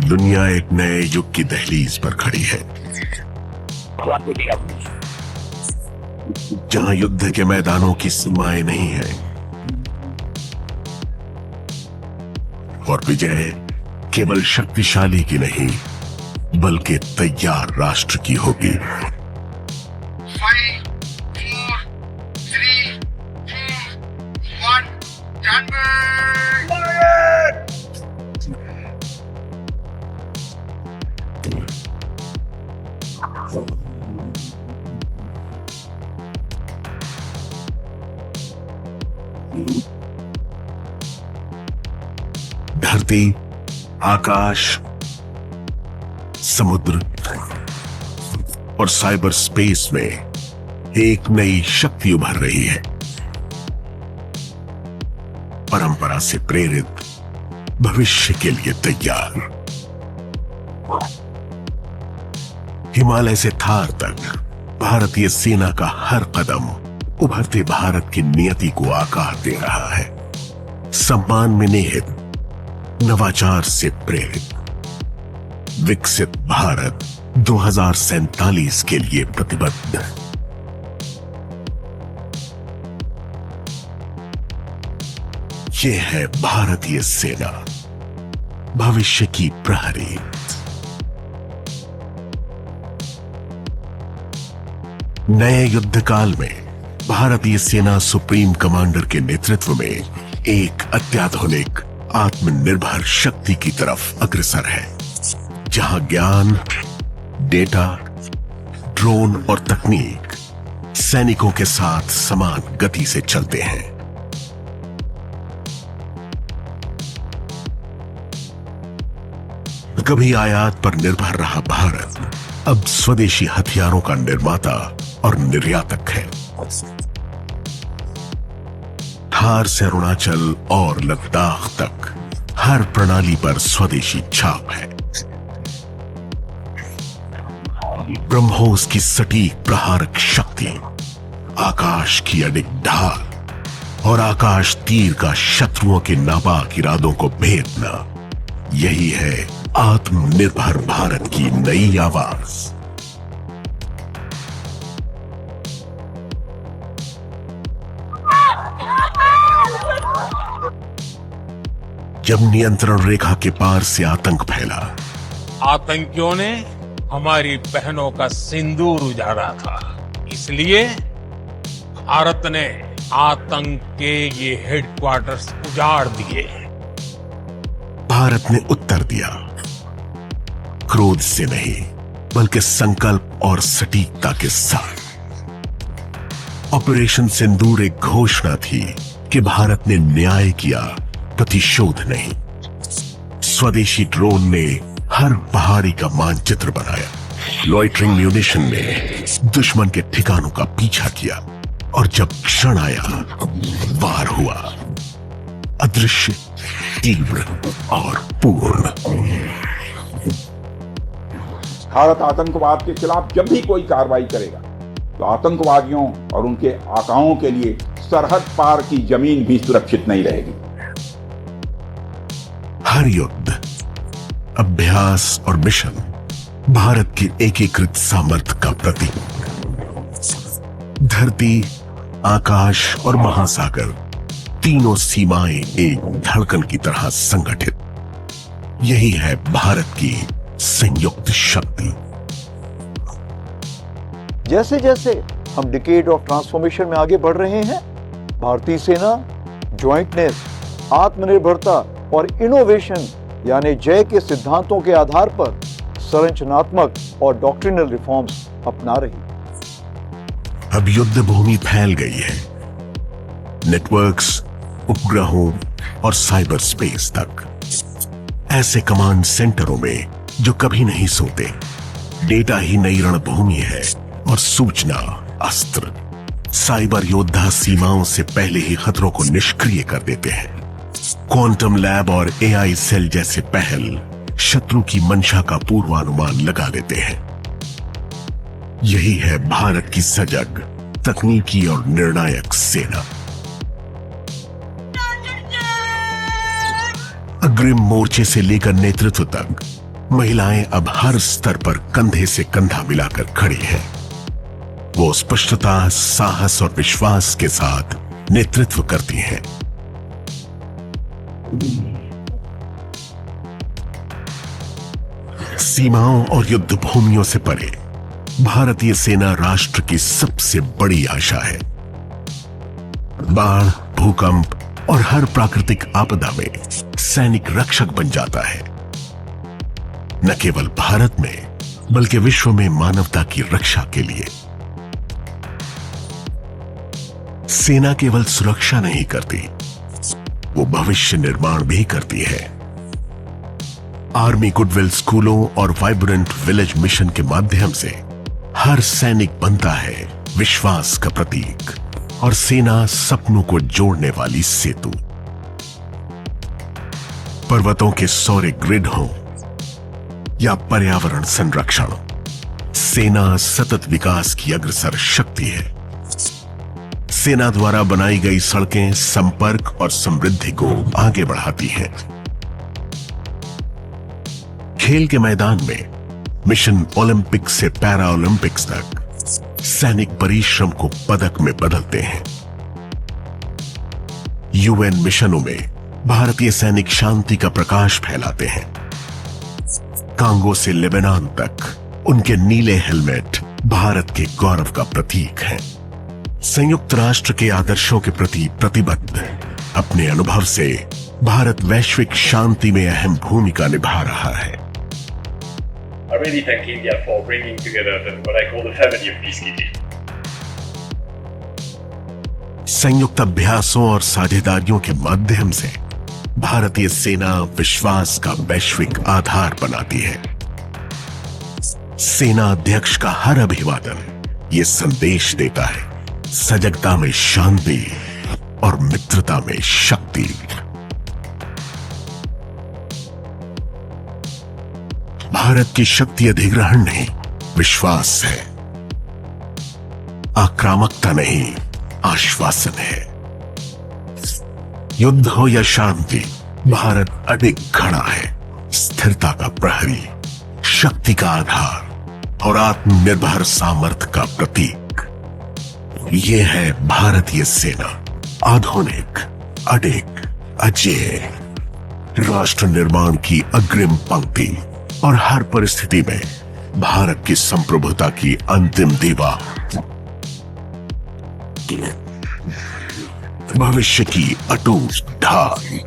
दुनिया एक नए युग की दहलीज पर खड़ी है, जहां युद्ध के मैदानों की सीमाएं नहीं है और विजय केवल शक्तिशाली की नहीं बल्कि तैयार राष्ट्र की होगी। 5, 4, 3, 2, 1, धरती, आकाश, समुद्र और साइबर स्पेस में एक नई शक्ति उभर रही है। परंपरा से प्रेरित, भविष्य के लिए तैयार। हिमालय से थार तक भारतीय सेना का हर कदम उभरते भारत की नियति को आकार दे रहा है। सम्मान में निहित, नवाचार से प्रेरित, विकसित भारत 2047 के लिए प्रतिबद्ध। ये है भारतीय सेना, भविष्य की प्रहरी। नए युद्ध काल में भारतीय सेना सुप्रीम कमांडर के नेतृत्व में एक अत्याधुनिक आत्मनिर्भर शक्ति की तरफ अग्रसर है, जहां ज्ञान, डेटा, ड्रोन और तकनीक सैनिकों के साथ समान गति से चलते हैं। कभी आयात पर निर्भर रहा भारत अब स्वदेशी हथियारों का निर्माता और निर्यातक है। थार से अरुणाचल और लद्दाख तक हर प्रणाली पर स्वदेशी छाप है। ब्रह्मोस की सटीक प्रहारक शक्ति, आकाश की अडिग ढाल और आकाश तीर का शत्रुओं के नापाक इरादों को भेदना, यही है आत्मनिर्भर भारत की नई आवाज। जब नियंत्रण रेखा के पार से आतंक फैला, आतंकियों ने हमारी बहनों का सिंदूर उजाड़ा था, इसलिए भारत ने आतंक के ये हेडक्वार्टर्स उजाड़ दिए। भारत ने उत्तर दिया, क्रोध से नहीं बल्कि संकल्प और सटीकता के साथ। ऑपरेशन सिंदूर एक घोषणा थी कि भारत ने न्याय किया, प्रतिशोध नहीं। स्वदेशी ड्रोन ने हर पहाड़ी का मानचित्र बनाया, लॉइटरिंग म्यूनिशन ने दुश्मन के ठिकानों का पीछा किया और जब क्षण आया, वार हुआ, अदृश्य, तीव्र और पूर्ण। भारत आतंकवाद के खिलाफ जब भी कोई कार्रवाई करेगा तो आतंकवादियों और उनके आकाओं के लिए सरहद पार की जमीन भी सुरक्षित नहीं रहेगी। हर युद्ध, अभ्यास और मिशन भारत की एकीकृत सामर्थ्य का प्रतीक। धरती, आकाश और महासागर, तीनों सीमाएं एक धड़कन की तरह संगठित। यही है भारत की संयुक्त शक्ति। जैसे जैसे हम डिकेड ऑफ ट्रांसफॉर्मेशन में आगे बढ़ रहे हैं, भारतीय सेना ज्वाइंटनेस, आत्मनिर्भरता और इनोवेशन यानी जय के सिद्धांतों के आधार पर संरचनात्मक और डॉक्ट्रिनल रिफॉर्म्स अपना रही। अब युद्ध भूमि फैल गई है, नेटवर्क्स, उपग्रहों और साइबर स्पेस तक। ऐसे कमांड सेंटरों में जो कभी नहीं सोते, डेटा ही नई रणभूमि है और सूचना अस्त्र। साइबर योद्धा सीमाओं से पहले ही खतरों को निष्क्रिय कर देते हैं। क्वांटम लैब और एआई सेल जैसे पहल शत्रु की मंशा का पूर्वानुमान लगा देते हैं। यही है भारत की सजग, तकनीकी और निर्णायक सेना। अग्रिम मोर्चे से लेकर नेतृत्व तक महिलाएं अब हर स्तर पर कंधे से कंधा मिलाकर खड़ी हैं। वो स्पष्टता, साहस और विश्वास के साथ नेतृत्व करती हैं। सीमाओं और युद्ध भूमियों से परे भारतीय सेना राष्ट्र की सबसे बड़ी आशा है। बाढ़, भूकंप और हर प्राकृतिक आपदा में सैनिक रक्षक बन जाता है। न केवल भारत में बल्कि विश्व में मानवता की रक्षा के लिए। सेना केवल सुरक्षा नहीं करती, वो भविष्य निर्माण भी करती है। आर्मी गुडविल स्कूलों और वाइब्रेंट विलेज मिशन के माध्यम से हर सैनिक बनता है विश्वास का प्रतीक और सेना सपनों को जोड़ने वाली सेतु। पर्वतों के सौर्य ग्रिड हो या पर्यावरण संरक्षण, सेना सतत विकास की अग्रसर शक्ति है। सेना द्वारा बनाई गई सड़कें संपर्क और समृद्धि को आगे बढ़ाती हैं। खेल के मैदान में मिशन ओलंपिक से पैरा ओलंपिक्स तक सैनिक परिश्रम को पदक में बदलते हैं। यूएन मिशनों में भारतीय सैनिक शांति का प्रकाश फैलाते हैं। कांगो से लेबनान तक उनके नीले हेलमेट भारत के गौरव का प्रतीक हैं। संयुक्त राष्ट्र के आदर्शों के प्रति प्रतिबद्ध अपने अनुभव से भारत वैश्विक शांति में अहम भूमिका निभा रहा है। I really thank India for bringing together what I call the family of peacekeeping. संयुक्त अभ्यासों और साझेदारियों के माध्यम से भारतीय सेना विश्वास का वैश्विक आधार बनाती है। सेना अध्यक्ष का हर अभिवादन ये संदेश देता है, सजगता में शांति और मित्रता में शक्ति। भारत की शक्ति अधिग्रहण नहीं, विश्वास है। आक्रामकता नहीं, आश्वासन है। युद्ध हो या शांति, भारत अडिग खड़ा है, स्थिरता का प्रहरी, शक्ति का आधार और आत्मनिर्भर सामर्थ्य का प्रतीक। ये है भारतीय सेना, आधुनिक, अडिग, अजेय, राष्ट्र निर्माण की अग्रिम पंक्ति और हर परिस्थिति में भारत की संप्रभुता की अंतिम दीवार। भविष्य की अटूट ढाल।